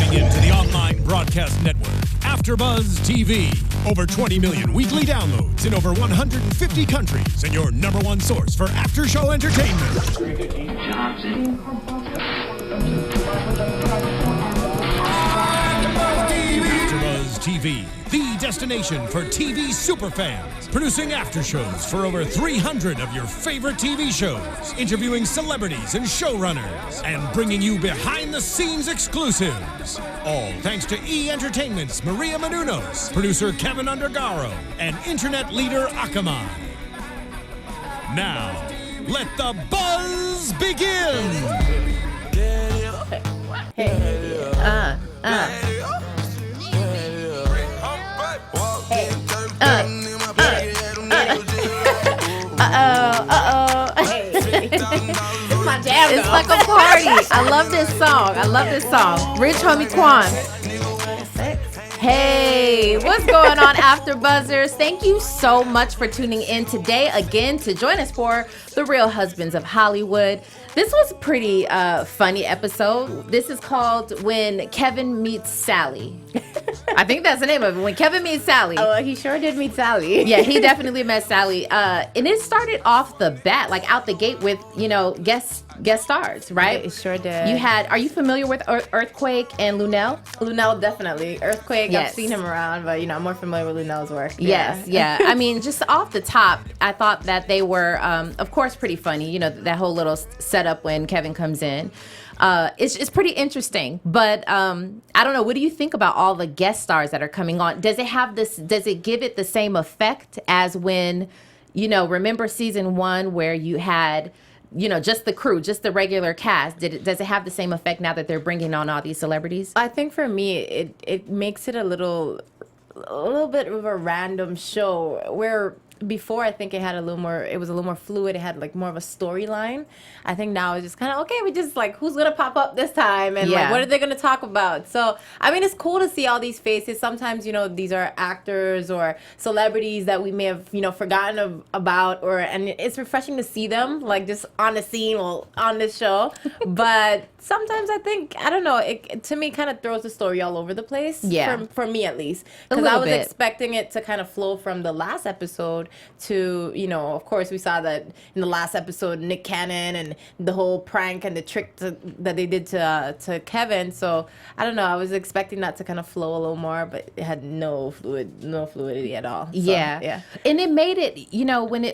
Tuning in to the online broadcast network, AFTERBUZZ TV. Over 20 million weekly downloads in over 150 countries, and your number one source for after-show entertainment. AFTERBUZZ TV, the destination for TV superfans. Producing after shows for over 300 of your favorite TV shows, interviewing celebrities and showrunners, and bringing you behind-the-scenes exclusives. All thanks to E! Entertainment's Maria Menounos, producer Kevin Undergaro, and internet leader Akamai. Now, let the buzz begin! My jam, it's like a party. I love this song. Rich Homie Quan. Hey, what's going on, AfterBuzzers? Thank you so much for tuning in today again to join us for The Real Husbands of Hollywood. This was a pretty funny episode. This is called When Kevin Meets Sally. I think that's the name of it. When Kevin Meets Sally. Oh, he sure did meet Sally. Yeah, he definitely met Sally. And it started off the bat, like out the gate with, guest stars, right? It sure did. Are you familiar with Earthquake and Lunel? Lunel, definitely. Earthquake, yes. I've seen him around, but, I'm more familiar with Lunel's work. Yes, yeah. I mean, just off the top, I thought that they were, of course, pretty funny. That whole little setup when Kevin comes in. It's pretty interesting, but I don't know. What do you think about all the guest stars that are coming on? Does it give it the same effect as when, remember season 1 where you had, just the crew, just the regular cast? Does it have the same effect now that they're bringing on all these celebrities? I think for me, it makes it a little bit of a random show where before I think it was a little more fluid. It had like more of a storyline. I think now it's just kind of, okay, we just like, who's going to pop up this time? And like, what are they going to talk about? So, I mean, it's cool to see all these faces. Sometimes, these are actors or celebrities that we may have, forgotten about, and it's refreshing to see them like just on the scene or on this show. But sometimes I think, I don't know, it to me kind of throws the story all over the place. Yeah. For me at least. Because I was expecting it to kind of flow from the last episode to, of course, we saw that in the last episode, Nick Cannon and the whole prank and the trick that they did to Kevin. So I don't know. I was expecting that to kind of flow a little more, but it had no fluidity at all. So, yeah. And it made it,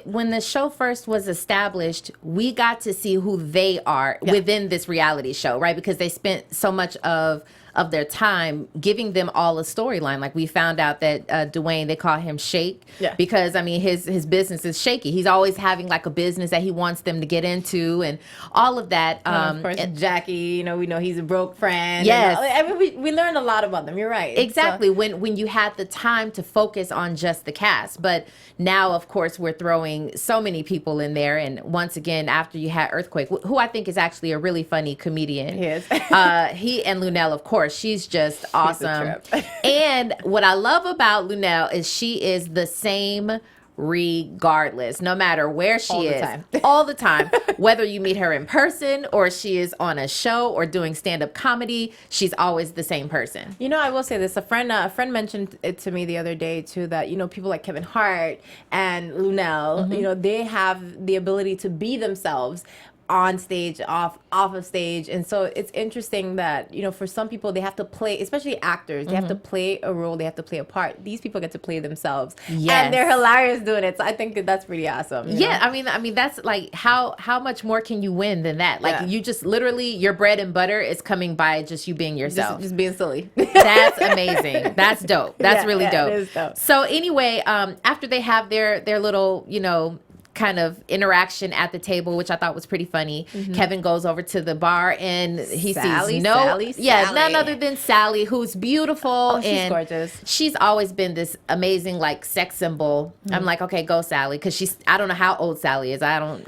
when the show first was established, we got to see who they are within this reality show, right? Because they spent so much of their time giving them all a storyline. Like we found out that Dwayne, they call him Shake because I mean his business is shaky. He's always having like a business that he wants them to get into and all of that. Of course, Jackie, we know he's a broke friend. Yes. I mean, we learned a lot about them. You're right. Exactly. So, when you had the time to focus on just the cast. But now, of course, we're throwing so many people in there. And once again, after you had Earthquake, who I think is actually a really funny comedian. He is. He and Lunel, of course. She's just awesome. And what I love about Lunel is she is the same regardless, no matter where she is. All the time. Whether you meet her in person or she is on a show or doing stand-up comedy, she's always the same person. I will say this. A friend mentioned it to me the other day too, that, people like Kevin Hart and Lunel, they have the ability to be themselves on stage, off of stage. And so it's interesting that, for some people, they have to play, especially actors, they have to play a role, they have to play a part. These people get to play themselves. Yes. And they're hilarious doing it. So I think that's pretty awesome. Yeah, I mean that's like how much more can you win than that? Like you just literally, your bread and butter is coming by just you being yourself. Just being silly. That's amazing. That's dope. That's really dope. It is dope. So anyway, after they have their little, kind of interaction at the table, which I thought was pretty funny. Kevin goes over to the bar and he sees Sally. None other than Sally, who's beautiful. Oh, she's and gorgeous. She's always been this amazing like sex symbol. I'm like, okay, go Sally, because I don't know how old Sally is. I don't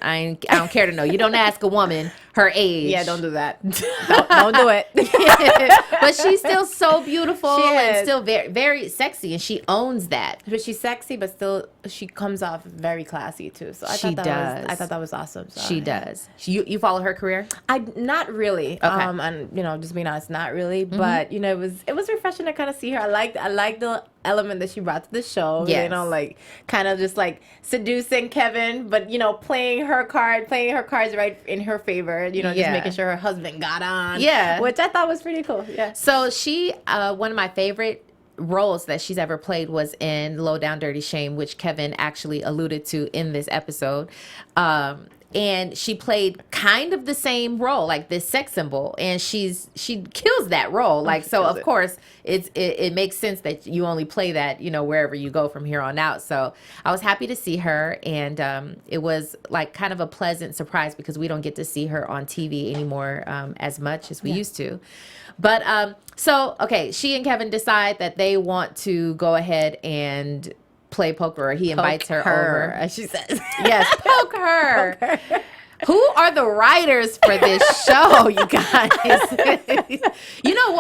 care to know. You don't ask a woman her age. Yeah, don't do that. don't do it. But she's still so beautiful She and is. still very, very sexy, and she owns that. But she's sexy, but still she comes off very classy too. So I She thought does. I thought that was awesome. So, She does. You follow her career? I not really. Okay. And just being honest, not really. But it was refreshing to kind of see her. I liked the element that she brought to the show. Yes. Like kind of just like seducing Kevin, but playing her cards right in her favor. Just Yeah. making sure her husband got on. Yeah. Which I thought was pretty cool. Yeah. So she, one of my favorite roles that she's ever played was in Low Down Dirty Shame, which Kevin actually alluded to in this episode. And she played kind of the same role, like this sex symbol, and she kills that role. Like, so of course it makes sense that you only play that, wherever you go from here on out. So I was happy to see her, and it was like kind of a pleasant surprise because we don't get to see her on TV anymore as much as we used to. But so okay, she and Kevin decide that they want to go ahead and play poker, or he invites her over, as she says. Yes, poke her. Who are the writers for this show, you guys? You know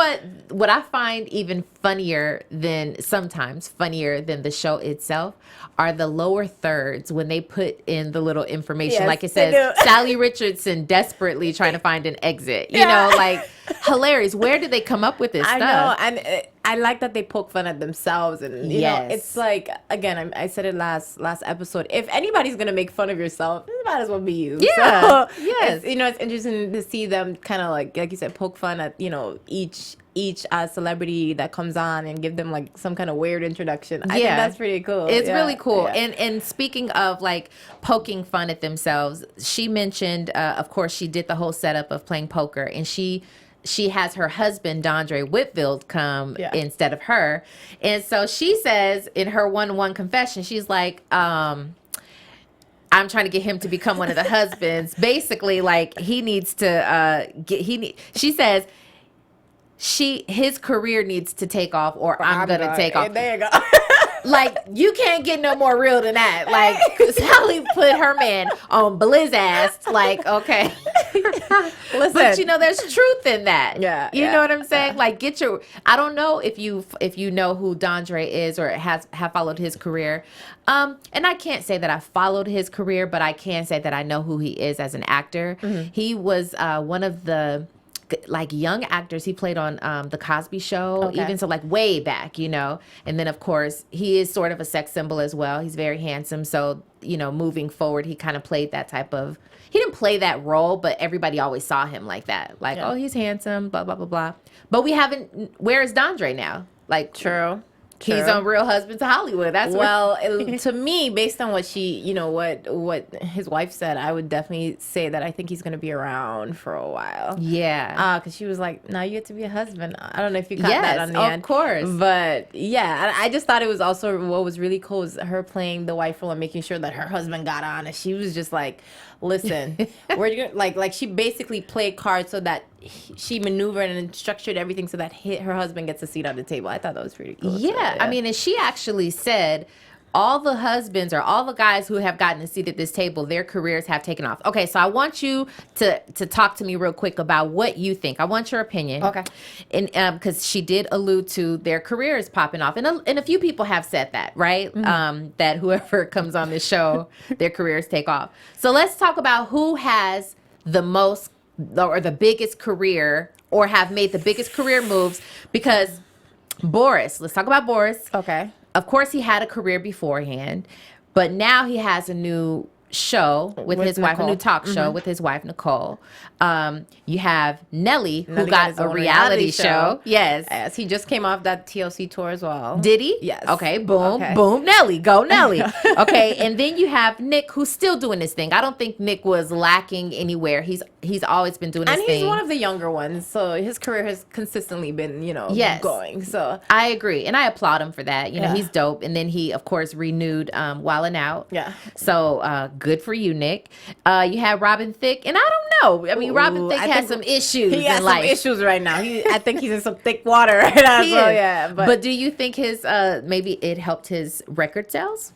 what I find even funnier than the show itself are the lower thirds when they put in the little information. Yes, like it they says, do. Sally Richardson desperately trying to find an exit. You know, like hilarious. Where did they come up with this I stuff? know, and I like that they poke fun at themselves, and you know, it's like, again, I said it last episode. If anybody's gonna make fun of yourself, it might as well be you. Yeah, So, yes. it's interesting to see them kind of like you said, poke fun at each celebrity that comes on and give them like some kind of weird introduction. I think that's pretty cool. It's really cool. Yeah. And speaking of like poking fun at themselves, she mentioned, of course, she did the whole setup of playing poker, and she has her husband, Dondre Whitfield, come instead of her. And so she says in her 1-1 confession, she's like, I'm trying to get him to become one of the husbands. Basically, like he needs to she says his career needs to take off, or I'm gonna take off. There you go. Like, you can't get no more real than that. Like, Sally put her man on Blizz ass. Like, okay. Listen. But, there's truth in that. Yeah, You know what I'm saying? Like, I don't know if you know who Dondre is or have followed his career. And I can't say that I followed his career, but I can say that I know who he is as an actor. Mm-hmm. He was one of the young actors. He played on the Cosby Show, even so, like way back, and then of course he is sort of a sex symbol as well. He's very handsome, so moving forward, he kind of played that he didn't play that role, but everybody always saw him like that, like oh, he's handsome, blah blah blah blah. But where is Dondre now? Like, True. He's on Real Husbands of Hollywood. That's to me, based on what what his wife said, I would definitely say that I think he's going to be around for a while. Yeah. Because she was like, now you get to be a husband. I don't know if you caught that on the end. Of course. But yeah, I just thought it was also what was really cool was her playing the wife role and making sure that her husband got on. And she was just like, listen, we're gonna, like she basically played cards so that she maneuvered and structured everything so that her husband gets a seat on the table. I thought that was pretty cool. Yeah, I mean, and she actually said all the husbands or all the guys who have gotten a seat at this table, their careers have taken off. Okay, so I want you to talk to me real quick about what you think. I want your opinion. Okay. And because she did allude to their careers popping off, and a few people have said that, right? Mm-hmm. That whoever comes on this show, their careers take off. So let's talk about who has the most or the biggest career or have made the biggest career moves, because Boris, let's talk about Boris. Okay. Of course, he had a career beforehand, but now he has a new show with his wife, a new talk show with his wife, Nicole. You have Nelly, who got a reality show. Yes. He just came off that TLC tour as well. Did he? Yes. Okay, boom, boom, Nelly, go Nelly. Okay, and then you have Nick, who's still doing his thing. I don't think Nick was lacking anywhere. He's always been doing his thing. And he's one of the younger ones, so his career has consistently been, going. So I agree, and I applaud him for that. He's dope. And then he, of course, renewed Wildin' Out. Yeah. So good for you, Nick. You have Robin Thicke, and I don't know. I mean, Robin Thicke has some issues. He has in life. some issues right now. I think he's in some thick water right now. He so is. yeah. But do you think his maybe it helped his record sales?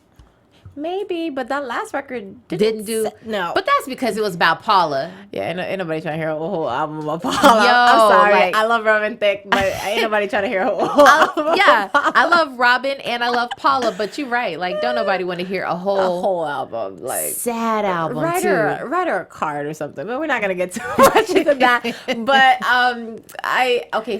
Maybe, but that last record Didn't do no. But that's because it was about Paula. Yeah, ain't nobody trying to hear a whole album about Paula. Yo, I'm sorry, like- I love Robin Thicke, but ain't nobody trying to hear a whole album. Yeah, I love Robin and I love Paula, but you're right. Like, don't nobody want to hear a whole album, like sad album write too. her a card or something. But we're not gonna get too much into that. But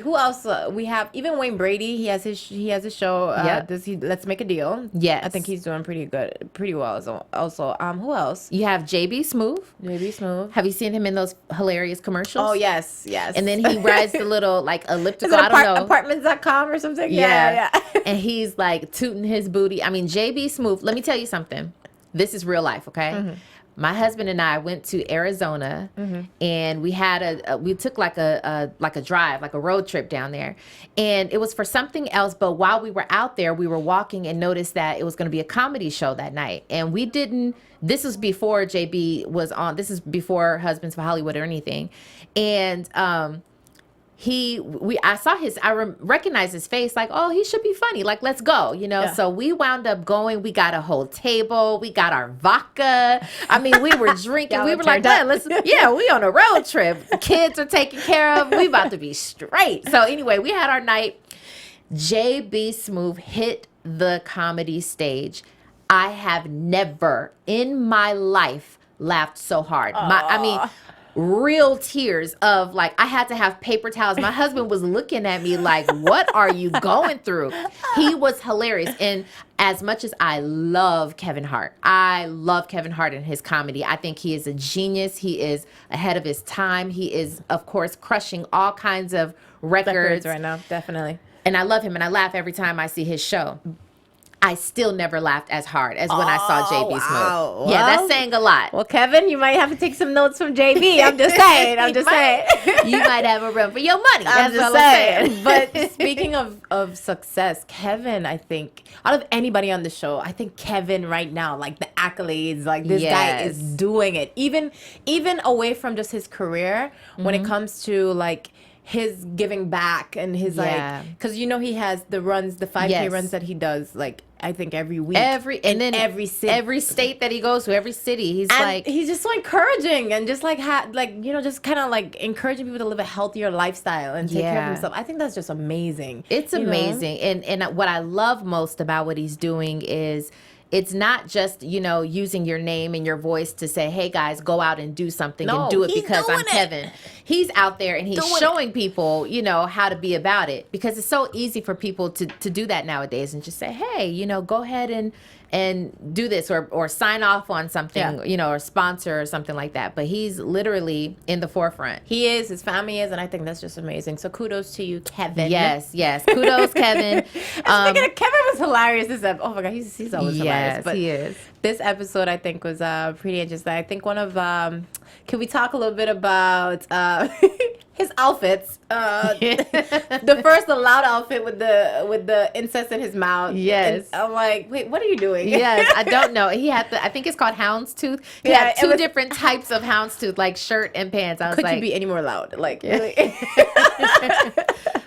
who else we have? Even Wayne Brady, he has his show. Yep. Let's Make a Deal. Yes. I think he's doing pretty well. Also, who else? You have JB Smoove. JB Smoove. Have you seen him in those hilarious commercials? Oh yes. And then he rides the little like elliptical. Is it I don't know. apartments.com or something? Yeah. Yeah. And he's like tooting his booty. I mean, JB Smoove. Let me tell you something. This is real life, okay? Mm-hmm. My husband and I went to Arizona, and we had we took like a drive, like a road trip down there, and it was for something else. But while we were out there, we were walking and noticed that it was going to be a comedy show that night, and we didn't. This was before JB was on. This is before Husbands for Hollywood or anything, and I recognized his face, like, oh, he should be funny. Like, let's go, Yeah. So we wound up going. We got a whole table. We got our vodka. I mean, we were drinking. We were like, we on a road trip. Kids are taken care of. We about to be straight. So anyway, we had our night. JB Smoove hit the comedy stage. I have never in my life laughed so hard. Real tears of like, I had to have paper towels. My husband was looking at me like, what are you going through? He was hilarious. And as much as I love Kevin Hart and his comedy. I think he is a genius. He is ahead of his time. He is, of course, crushing all kinds of records right now, definitely. And I love him and I laugh every time I see his show. I still never laughed as hard as when I saw JB Smoove. Wow. Yeah, that's saying a lot. Well, Kevin, you might have to take some notes from JB. I'm just saying. You might have a run for your money. I'm That's just what I'm saying. saying. But speaking of success, Kevin, I think, out of anybody on the show, I think Kevin right now, like the accolades, like this guy is doing it. Even away from just his career, when it comes to like his giving back and his like, because he has the runs, the 5K runs that he does, like I think every week, every state that he goes to, every city, he's just so encouraging and just like just kind of like encouraging people to live a healthier lifestyle and take care of himself. I think that's just amazing. It's amazing, and what I love most about what he's doing is, it's not just, using your name and your voice to say, hey, guys, go out and do something and do it because I'm Kevin. He's out there and he's showing people, how to be about it, because it's so easy for people to do that nowadays and just say, hey, go ahead and do this or sign off on something, or sponsor or something like that. But he's literally in the forefront. He is, his family is, and I think that's just amazing. So kudos to you, Kevin. Yes. Kudos, Kevin. Speaking of, Kevin was hilarious this episode. Oh my God, he's always hilarious. Yes, but he is. This episode, I think, was pretty interesting. I think one of, can we talk a little bit about his outfits? The loud outfit with the incest in his mouth. Yes. And I'm like, wait, what are you doing? Yes, I don't know. He had I think it's called houndstooth. He had two different types of houndstooth, like shirt and pants. I was Could you be any more loud? Like, really?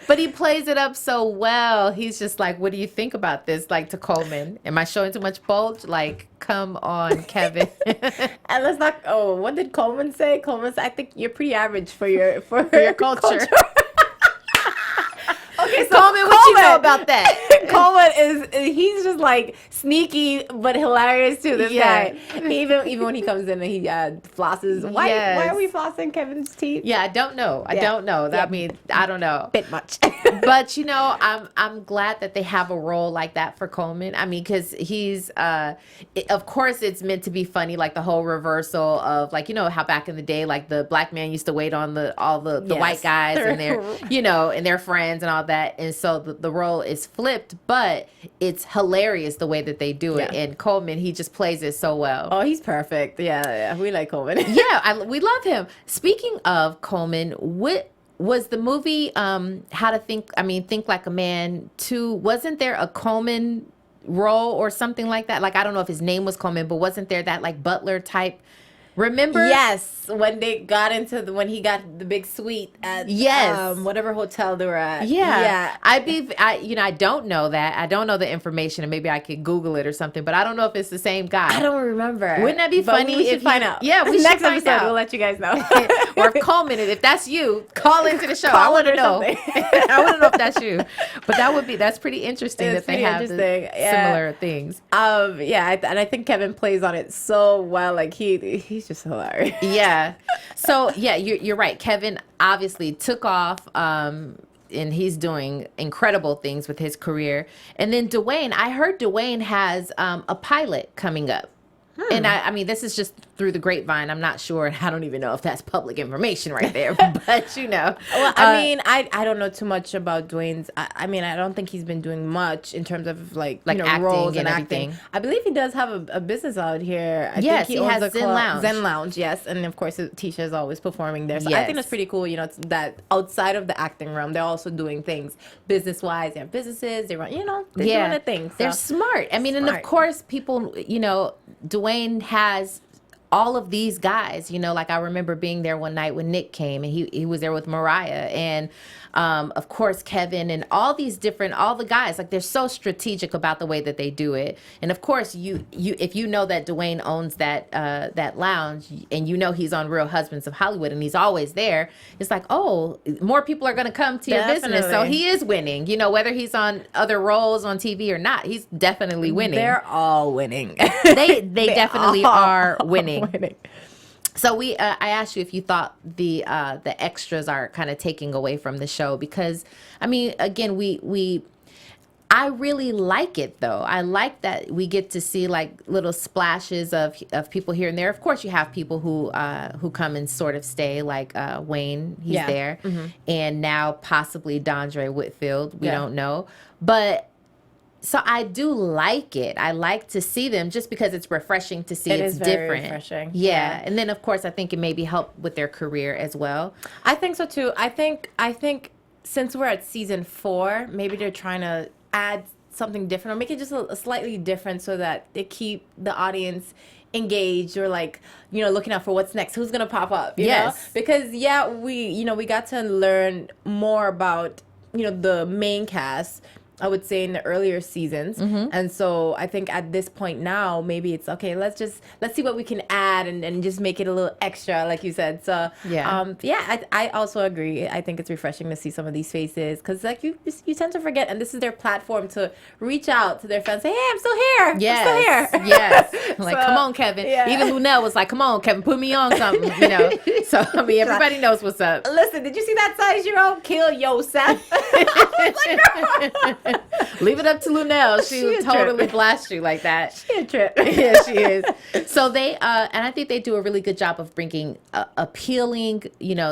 But he plays it up so well. He's just like, what do you think about this? Like, to Coleman, am I showing too much bulge? Like, come on, Kevin. And let's not. Oh, what did Coleman say? Coleman said, I think you're pretty average for your culture. Okay, so Coleman, what you know about that? Coleman he's just like sneaky but hilarious too. This guy, even when he comes in and he flosses. Why are we flossing Kevin's teeth? Yeah, I don't know. I don't know. I mean, I don't know. Bit much. But I'm glad that they have a role like that for Coleman. I mean, because he's of course it's meant to be funny, like the whole reversal of like, how back in the day, like the black man used to wait on all the white guys and their and their friends and all that. And so the role is flipped, but it's hilarious the way that they do it. And Coleman, he just plays it so well. Oh, he's perfect. Yeah. We like Coleman. We love him. Speaking of Coleman, what was the movie How to Think Like a Man 2? Wasn't there a Coleman role or something like that? Like, I don't know if his name was Coleman, but wasn't there that like butler type Remember? Yes, when they got into when he got the big suite at whatever hotel they were at. Yeah. I don't know that. I don't know the information, and maybe I could Google it or something, but I don't know if it's the same guy. I don't remember. Wouldn't that be funny? We should find out. Yeah, we should next find episode out. we'll let you guys know. Or if Coleman, if that's you, call into the show. I want to know. I want to know if that's you. But that's pretty interesting that they have similar things. And I think Kevin plays on it so well. Like he's just hilarious. Yeah. So yeah, you're right. Kevin obviously took off, and he's doing incredible things with his career. And then Dwayne, I heard Dwayne has a pilot coming up. And I mean, this is just through the grapevine. I'm not sure, and I don't even know if that's public information right there. But well, I mean, I don't know too much about Dwayne's. I mean, I don't think he's been doing much in terms of like acting roles and everything. acting. I believe he does have a business out here. I Yes, think he has owns Zen Lounge. Zen Lounge, yes, and of course Tisha is always performing there. So I Yes. think that's pretty cool. You know, it's that outside of the acting realm, they're also doing things business wise. They have businesses. They run. They're doing their thing. So. They're smart. I mean, and of course, people. Dwayne has all of these guys, like I remember being there one night when Nick came, and he was there with Mariah, and of course Kevin, and all the guys. Like, they're so strategic about the way that they do it. And of course, you if you know that Dwayne owns that lounge, and he's on Real Husbands of Hollywood, and he's always there, it's like, oh, more people are going to come to your business. So he is winning. Whether he's on other roles on TV or not, he's definitely winning. They're all winning. They definitely are winning. So I asked you if you thought the extras are kind of taking away from the show, because I mean, again, I really like it though. I like that we get to see like little splashes of people here and there. Of course, you have people who come and sort of stay, like Wayne, he's there, and now possibly Dondre Whitfield. We don't know, but. So I do like it. I like to see them just because it's refreshing to see. It's very different. Refreshing. Yeah. And then of course I think it maybe help with their career as well. I think so too. I think since we're at season 4, maybe they're trying to add something different or make it just a slightly different so that they keep the audience engaged, or like, looking out for what's next, who's gonna pop up. You know? Because we got to learn more about the main cast, I would say, in the earlier seasons. And so I think at this point now, maybe it's okay, let's see what we can add and just make it a little extra, like you said. So I also agree. I think it's refreshing to see some of these faces, because like you tend to forget, and this is their platform to reach out to their fans, say, hey, I'm still here. Yes. I'm still here. Yes. Like, come on, Kevin. Even Lunel was like, come on, Kevin, put me on something, So I mean, everybody knows what's up. Listen, did you see that size zero? Kill yourself. Leave it up to Lunel. She would totally blast you like that. She a trip. Yeah, she is. So they, and I think they do a really good job of bringing appealing,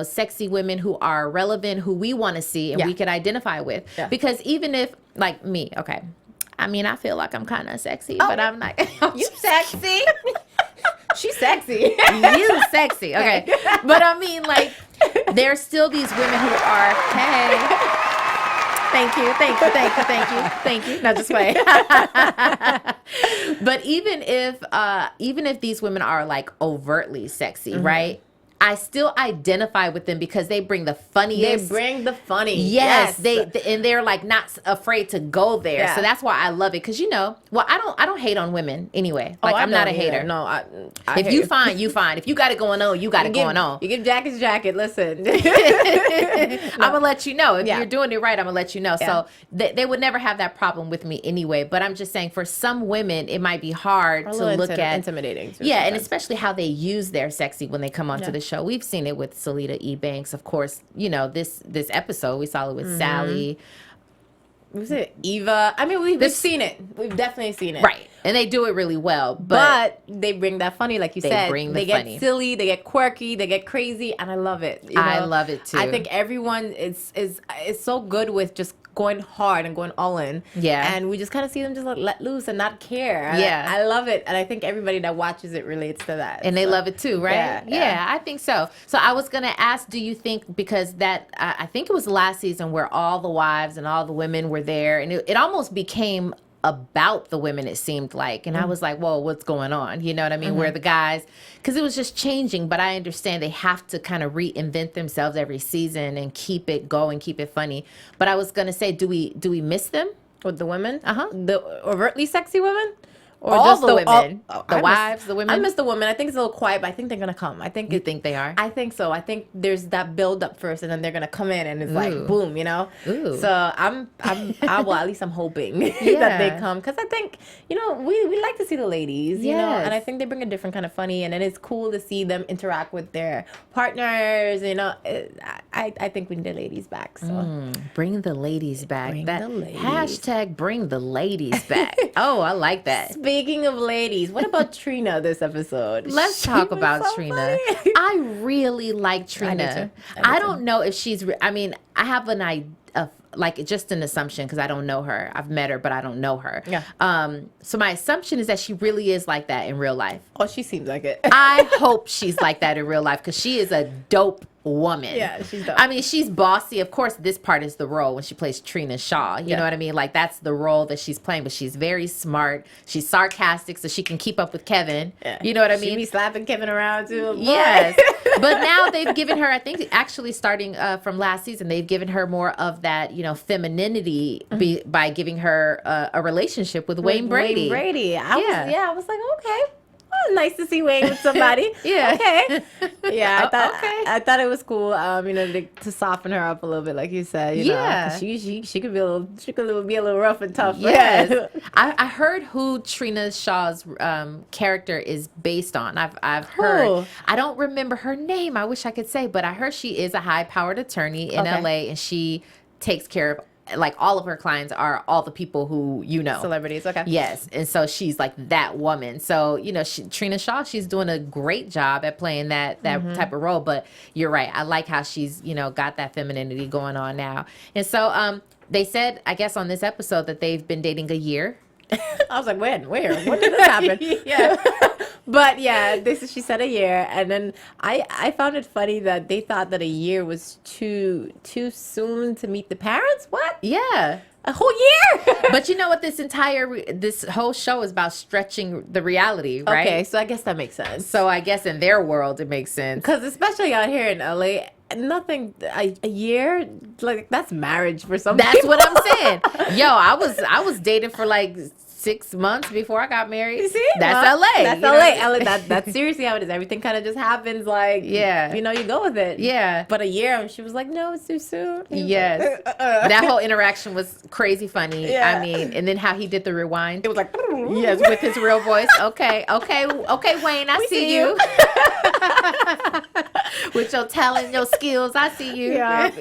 sexy women who are relevant, who we want to see and we can identify with. Yeah. Because even if, like me, okay, I mean, I feel like I'm kind of sexy, but I'm not. You sexy? She's sexy. You sexy. Okay. But I mean, like, there's still these women who are, hey. Thank you. No, just wait. But even if these women are like overtly sexy, right? I still identify with them because they bring the funniest. They bring the funny. Yes, they're like not afraid to go there. Yeah. So that's why I love it, because I don't hate on women anyway. Like, I'm not a hater. No, if you fine, you fine. If you got it going on, you got it going on. You give Jackie's jacket. Listen, I'm gonna let you know if you're doing it right. I'm gonna let you know. Yeah. So they would never have that problem with me anyway. But I'm just saying, for some women, it might be hard to look at, intimidating. Yeah, and especially how they use their sexy when they come onto the show. We've seen it with Salida Ebanks, of course. This episode we saw it with Sally. Was it Eva? I mean, we've seen it. We've definitely seen it. Right. And they do it really well. But they bring that funny, like you said. They get silly, they get quirky, they get crazy, and I love it. I love it too. I think everyone is so good with just going hard and going all in. Yeah. And we just kind of see them just let loose and not care. Yeah. I love it. And I think everybody that watches it relates to that. And they love it too, right? Yeah, I think so. So I was going to ask, do you think, because I think it was last season where all the wives and all the women were there, and it almost became about the women, it seemed like. And I was like, whoa, what's going on? You know what I mean? Where the guys, because it was just changing, but I understand they have to kind of reinvent themselves every season and keep it going, keep it funny. But I was going to say, do we miss them? With the women? Uh-huh. The overtly sexy women? Or All just the women. The wives, the women? I miss the women. I think it's a little quiet, but I think they're going to come. I think You think they are? I think so. I think there's that build up first, and then they're gonna come in, and it's like boom, you know. Ooh. So well, at least I'm hoping that Yeah. they come, because I think, you know, we like to see the ladies, you know, and I Yes. think they bring a different kind of funny, and then it's cool to see them interact with their partners. You know, I think we need the ladies back. So Bring the ladies back. Bring That the ladies. hashtag bring the ladies back. Oh, I like that. speaking of ladies, what about Trina this episode? Let's She talk was about so Trina. funny. I really like Trina. too. I don't know if she's. I mean, I have an idea, like just an assumption because I don't know her. I've met her, but I don't know her. Yeah. So my assumption is that she really is like that in real life. Oh, she seems like it. I hope she's like that in real life because she is a dope woman. Yeah, she's dope. I mean, she's bossy. Of course, this part is the role when she plays Trina Shaw. You know what I mean? Like, that's the role that she's playing, but she's very smart. She's sarcastic, so she can keep up with Kevin. Yeah. You know what I She mean? be slapping Kevin around too. Boy. Yes. But now they've given her, I think, actually starting from last season, they've given her more of that, you know, femininity by giving her a relationship with Wayne Brady. Wayne Brady. I Yeah. was like, okay. Well, nice to see Wayne with somebody. Yeah. Okay. Yeah, Okay. I thought it was cool. You know, to soften her up a little bit, like you said. You know, Yeah. 'cause she could be a little rough and tough. Yes. I heard who Trina Shaw's character is based on. I've heard. Who? I don't remember her name. I wish I could say, but I heard she is a high-powered attorney in Okay. LA, and she takes care of, like, all of her clients are all the people who you know. Celebrities. Okay. Yes, and so she's like that woman. So, you know, Trina Shaw, she's doing a great job at playing that type of role. But you're right. I like how she's, you know, got that femininity going on now. And so they said, I guess on this episode, that they've been dating a year. I was like, when? Where? When did this happen? Yeah. But yeah, she said a year, and then I found it funny that they thought that a year was too soon to meet the parents. What? Yeah. A whole year? But you know what? This whole show is about stretching the reality, right? Okay, so I guess that makes sense. So I guess in their world, it makes sense. Because especially out here in LA, a year, like, that's marriage for some That's people. what I'm saying. Yo, I was dating for like 6 months before I got married. You see? That's Well, LA. That's you know LA. what I mean? That's seriously how it is. Everything kind of just happens, like, Yeah. you know, you go with it. Yeah. But a year, and she was like, no, it's too soon. He was Yes. like, That whole interaction was crazy funny. Yeah. I mean, and then how he did the rewind. It was like, Yes, with his real voice. Okay, Wayne, I see you. With your talent, your skills, I see you. Yeah.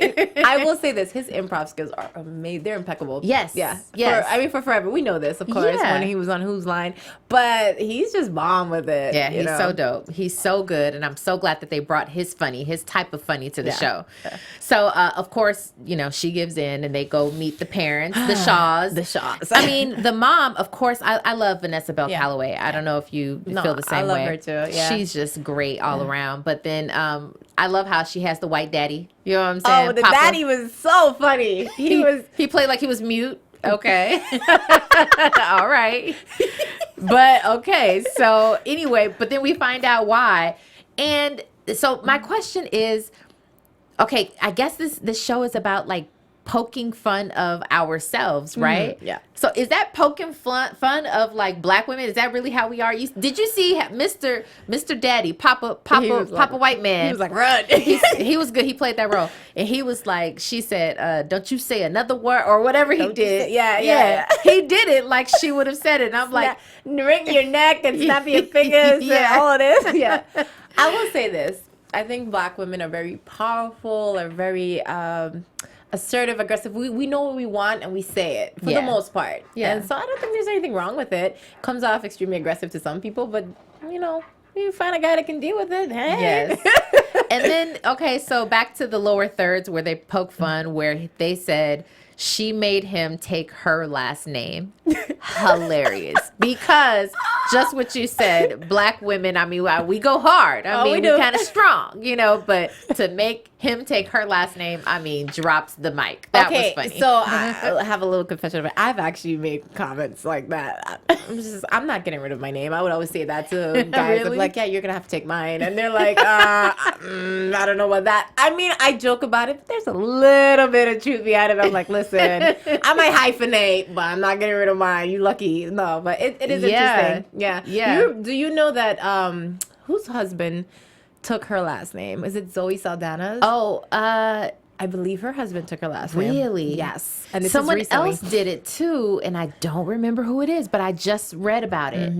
I will say this: his improv skills are amazing. They're impeccable. Yes. Yeah. Yes. For forever, we know this, of course, Yeah. when he was on Who's Line, but he's just bomb with it. Yeah, you he's know? so dope. He's so good, and I'm so glad that they brought his type of funny to the Yeah. show. So, of course, you know, she gives in, and they go meet the parents, the Shaws. The Shaws. I mean, the mom, of course, I love Vanessa Bell Yeah. Calloway. I don't know if you No, feel the same I love way. her too, yeah. She's just great all around. But then I love how she has the white daddy. You know what I'm saying? Oh, the Papa. daddy was so funny. He played like he was mute. Okay. All right. But okay. So anyway, but then we find out why. And so my question is, okay, I guess this show is about like poking fun of ourselves, right? yeah. So is that poking fun of like black women? Is that really how we are? Did you see Mr. Daddy, Papa White Man? He was like, run. He was good. He played that role, and he was like, she said, "Don't you say another word," or whatever he did. Yeah. He did it like she would have said it. And I'm like, wring your neck and snap your fingers Yeah. and all of this. Yeah. I will say this. I think black women are very powerful, are very assertive, aggressive. We know what we want and we say it for Yeah. the most part. Yeah. And so I don't think there's anything wrong with it. Comes off extremely aggressive to some people, but you know, you find a guy that can deal with it. Hey. Yes. And then, okay, so back to the lower thirds where they poke fun, where they said she made him take her last name. Hilarious. Because just what you said, black women, I mean, we go hard. I mean, we're kind of strong, you know, but to make him take her last name, I mean, drops the mic. That was funny. So I have a little confession. I've actually made comments like that. I'm not getting rid of my name. I would always say that to guys. Really? I'm like, yeah, you're going to have to take mine. And they're like, I don't know about that. I mean, I joke about it. But there's a little bit of truth behind it. I'm like, listen, I might hyphenate, but I'm not getting rid of mine. You lucky. No, but it is interesting. Yeah. Do you know that whose husband took her last name? Is it Zoe Saldana's? Oh, I believe her husband took her last name. Really? Yes. And this someone is recently. else did it too, and I don't remember who it is, but I just read about it.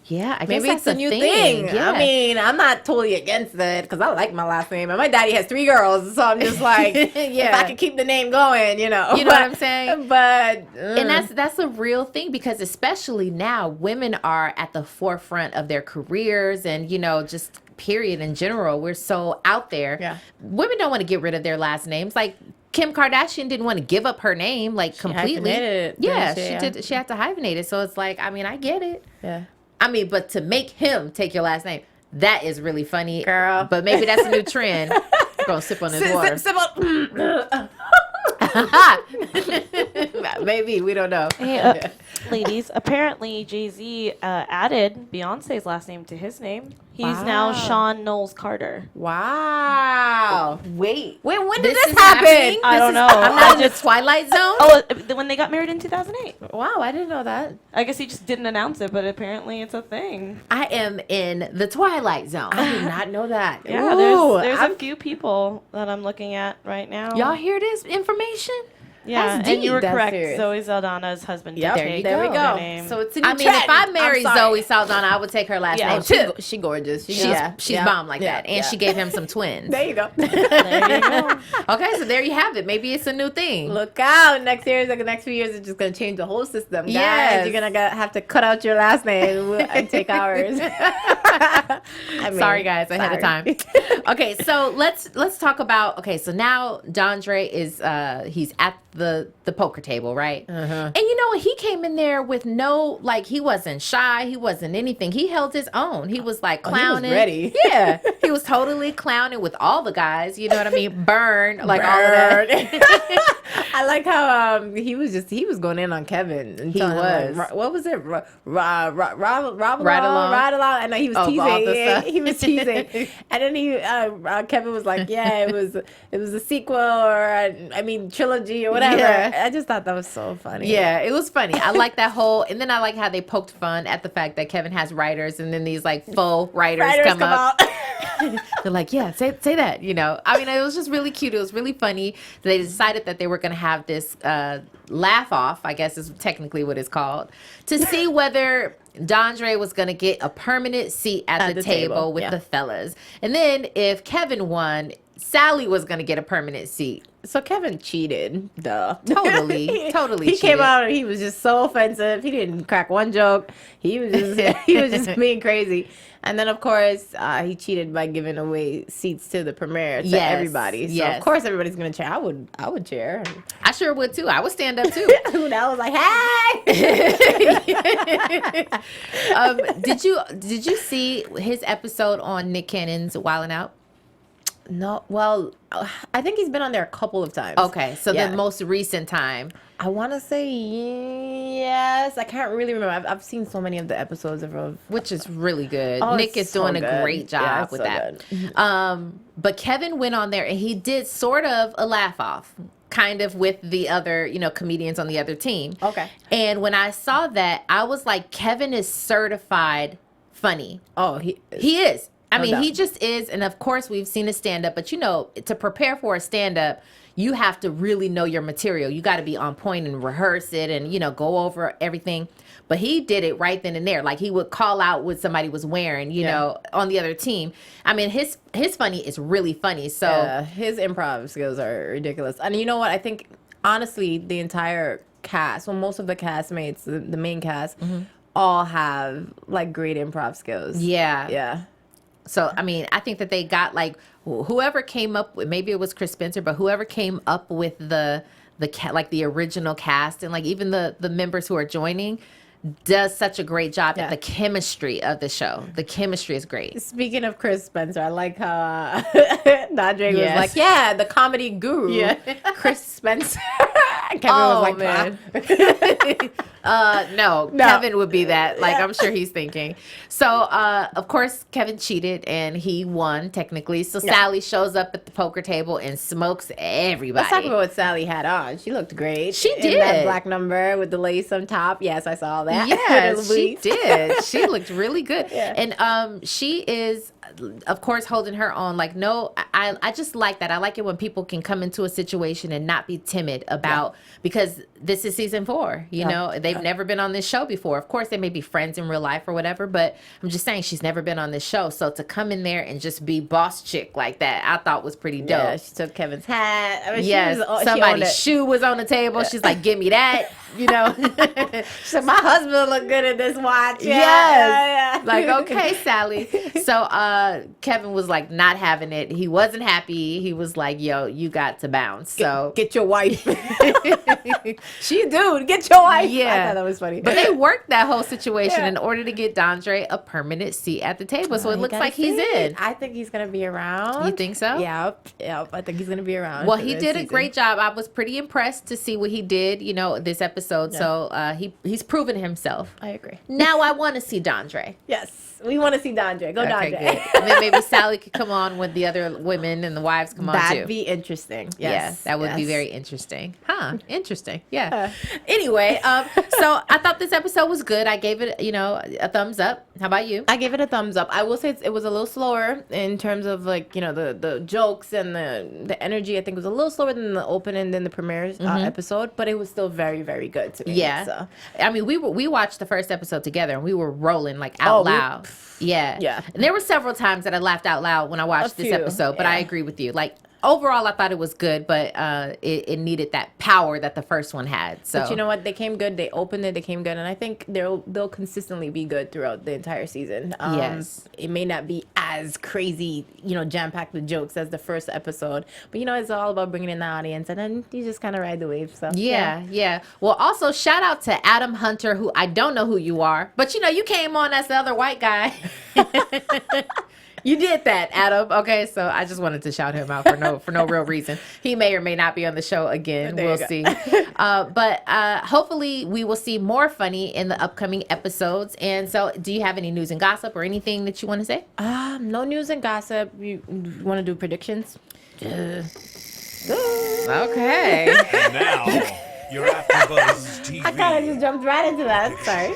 Yeah, I guess Maybe that's it's a new thing. Yeah. I mean, I'm not totally against it because I like my last name, and my daddy has 3 girls, so I'm just like, if I could keep the name going, you know. You know what I'm saying? But and that's a real thing, because especially now, women are at the forefront of their careers, and you know, just period in general, we're so out there. Yeah. Women don't want to get rid of their last names. Like Kim Kardashian didn't want to give up her name completely. hyphenated it, Yeah, didn't she? she did. She had to hyphenate it. So it's like, I mean, I get it. yeah. I mean, but to make him take your last name, that is really funny. Girl. But maybe that's a new trend. I'm gonna sip on this water. Maybe, we don't know. Hey, ladies, apparently Jay-Z added Beyonce's last name to his name. He's now Sean Knowles Carter. Wow. Wait, when did this this is happen? happening? I don't know. I'm not in the Twilight Zone. Oh, when they got married in 2008. Wow, I didn't know that. I guess he just didn't announce it, but apparently it's a thing. I am in the Twilight Zone. I did not know that. Yeah, Ooh, there's a few people that I'm looking at right now. Y'all hear this information? Yeah, That's and you deep. were That's correct. serious. Zoe Saldana's husband did Yep, take there we her go. name. So it's a new I mean, if I trend. married I'm sorry. Zoe Saldana, I would take her last Yeah. name too. She gorgeous. She's bomb like that. And she gave him some twins. There you go. there you go. Okay, so there you have it. Maybe it's a new thing. Look out. Next year, the next few years, it's just going to change the whole system. Guys, Yes. you're going to have to cut out your last name and take ours. I mean, Sorry, guys, ahead of time. Okay, so let's talk about. Okay, so now Dondre is he's at the poker table, right? And you know what? He came in there with no, like, he wasn't shy. He wasn't anything. He held his own. He was like clowning. he was ready. Yeah, he was totally clowning with all the guys. You know what I mean? Burn, like all of that. I like how he was going in on Kevin. And He telling him, was. like, what was it? Ride along. Ride along. I know he was Oh, all the teasing. stuff. He was teasing. And then Kevin was like, yeah, it was a sequel or trilogy or whatever. Yeah. I just thought that was so funny. Yeah, it was funny. I like that whole, and then I like how they poked fun at the fact that Kevin has writers, and then these like faux writers come up. They're like, yeah, say that, you know. I mean, it was just really cute. It was really funny. They decided that they were going to have this laugh off, I guess is technically what it's called, to see whether Dondre was going to get a permanent seat at the table with the fellas. And then if Kevin won, Sally was going to get a permanent seat. So Kevin cheated, duh. Totally He cheated. came out and he was just so offensive. He didn't crack one joke. He was just being crazy. And then of course he cheated by giving away seats to the premiere to everybody. So of course everybody's gonna cheer. I would cheer. I sure would too. I would stand up too. Who knows? Like, hey. Did you see his episode on Nick Cannon's Wildin' Out? No, well, I think he's been on there a couple of times. Okay, so the most recent time. I want to say yes. I can't really remember. I've seen so many of the episodes of Which is really good. Oh, Nick it's is so doing a good. great job it's with so that. good. But Kevin went on there and he did sort of a laugh off, kind of with the other, comedians on the other team. Okay. And when I saw that, I was like, Kevin is certified funny. Oh, He is. I mean, doubt. he just is. And of course, we've seen a stand up, but to prepare for a stand up, you have to really know your material. You got to be on point and rehearse it and, go over everything. But he did it right then and there. Like he would call out what somebody was wearing, on the other team. I mean, his funny is really funny. So his improv skills are ridiculous. And you know what? I think, honestly, the entire cast, well, most of the castmates, the main cast, all have like great improv skills. yeah. Yeah. So, I mean, I think that they got like whoever came up with, maybe it was Chris Spencer, but whoever came up with the original cast and like even the members who are joining does such a great job at the chemistry of the show. The chemistry is great. Speaking of Chris Spencer, I like how Dondre was like, yeah, the comedy guru, Chris Spencer. Kevin was like, man. No, Kevin would be that. Like, I'm sure he's thinking. So, of course, Kevin cheated and he won technically. So Sally shows up at the poker table and smokes everybody. Let's talk about what Sally had on. She looked great. She in did. That black number with the lace on top. Yes, I saw that. Yes, she did. She looked really good. Yeah. And she is, of course, holding her own. Like, no, I just like that. I like it when people can come into a situation and not be timid about, because this is season 4. You know, they've never been on this show before. Of course, they may be friends in real life or whatever, but I'm just saying she's never been on this show. So to come in there and just be boss chick like that, I thought was pretty dope. Yeah, she took Kevin's hat. I mean, somebody's shoe was on the table. She's like, give me that. You know, she said, my husband look good in this watch. Yes. Like, okay, Sally. So Kevin was like not having it. He wasn't happy. He was like, yo, you got to bounce. So get your wife. She dude, get your wife. Yeah. I thought that was funny. But they worked that whole situation in order to get Dondre a permanent seat at the table. So it looks like he's in. I think he's going to be around. You think so? Yep. I think he's going to be around. Well, he did a great job. I was pretty impressed to see what he did, you know, this episode. So he's proven himself. I agree. Now I want to see Dondre. Yes. We want to see Dondre. Go Dondre. Good. And then maybe Sally could come on when the other women and the wives come on too. That'd be interesting. Yes. Yeah, that would be very interesting. Huh. Interesting. Yeah. Anyway, so I thought this episode was good. I gave it, you know, a thumbs up. How about you? I gave it a thumbs up. I will say it was a little slower in terms of like, you know, the jokes and the energy. I think it was a little slower than the opening than the premiere episode, but it was still very, very good to me. Yeah. So. I mean, we watched the first episode together and we were rolling like out loud. Yeah. And there were several times that I laughed out loud when I watched this episode, but I agree with you. Like, overall, I thought it was good, but it needed that power that the first one had. So, but you know what? They came good. They opened it. They came good, and I think they'll consistently be good throughout the entire season. Yes, it may not be as crazy, you know, jam packed with jokes as the first episode, but you know, it's all about bringing in the audience, and then you just kind of ride the wave. So yeah. Well, also shout out to Adam Hunter, who I don't know who you are, but you know, you came on as the other white guy. You did that, Adam. Okay, so I just wanted to shout him out for no real reason. He may or may not be on the show again. We'll see. But hopefully we will see more funny in the upcoming episodes. And so, do you have any news and gossip or anything that you want to say? No news and gossip. You want to do predictions? Okay. And now, your AfterBuzz TV. I kind of just jumped right into that. Sorry.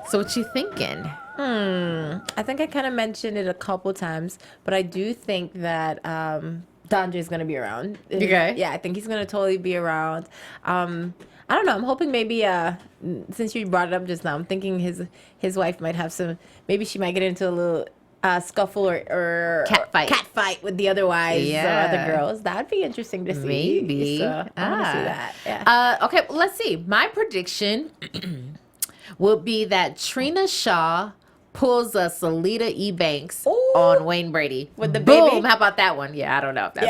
So what you thinking? I think I kind of mentioned it a couple times, but I do think that Dondre is going to be around. Okay. Yeah, I think he's going to totally be around. I don't know. I'm hoping maybe since you brought it up just now, I'm thinking his wife might have some. Maybe she might get into a little scuffle or cat fight with the other wives or other girls. That'd be interesting to see. Maybe. So, I want to see that. Yeah. Okay. Well, let's see. My prediction will be that Trina Shaw pulls a Salida E. Banks on Wayne Brady. With the Boom. baby? How about that one? Yeah, I don't know if that's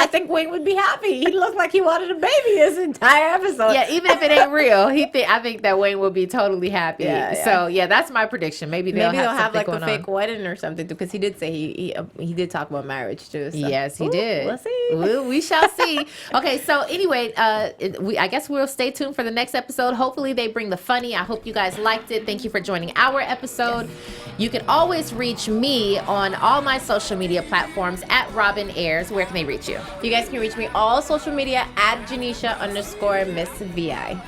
I think Wayne would be happy. He looked like he wanted a baby this entire episode. Yeah, even if it ain't real, I think that Wayne will be totally happy. Yeah. So yeah, that's my prediction. Maybe they'll have like a going fake on. wedding or something because he did say he did talk about marriage too. So. Yes, he did. We'll see. We shall see. Okay, so anyway, I guess we'll stay tuned for the next episode. Hopefully they bring the funny. I hope you guys liked it. Thank you for joining our episode. Yes. You can always reach me on all my social media platforms at Robin Ayers. Where can they reach you? You guys can reach me all social media at Janeisha_MissVI.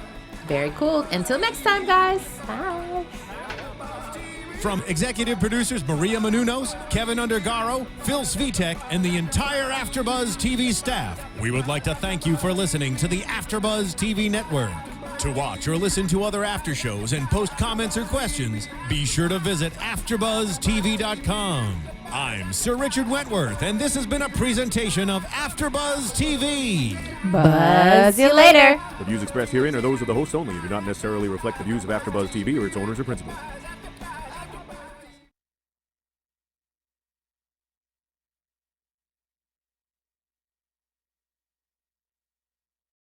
Very cool. Until next time, guys. Bye. From executive producers Maria Menounos, Kevin Undergaro, Phil Svitek, and the entire AfterBuzz TV staff, we would like to thank you for listening to the AfterBuzz TV network. To watch or listen to other after shows and post comments or questions, be sure to visit AfterBuzzTV.com. I'm Sir Richard Wentworth, and this has been a presentation of AfterBuzz TV. Buzz you later. The views expressed herein are those of the hosts only and do not necessarily reflect the views of AfterBuzz TV or its owners or principals.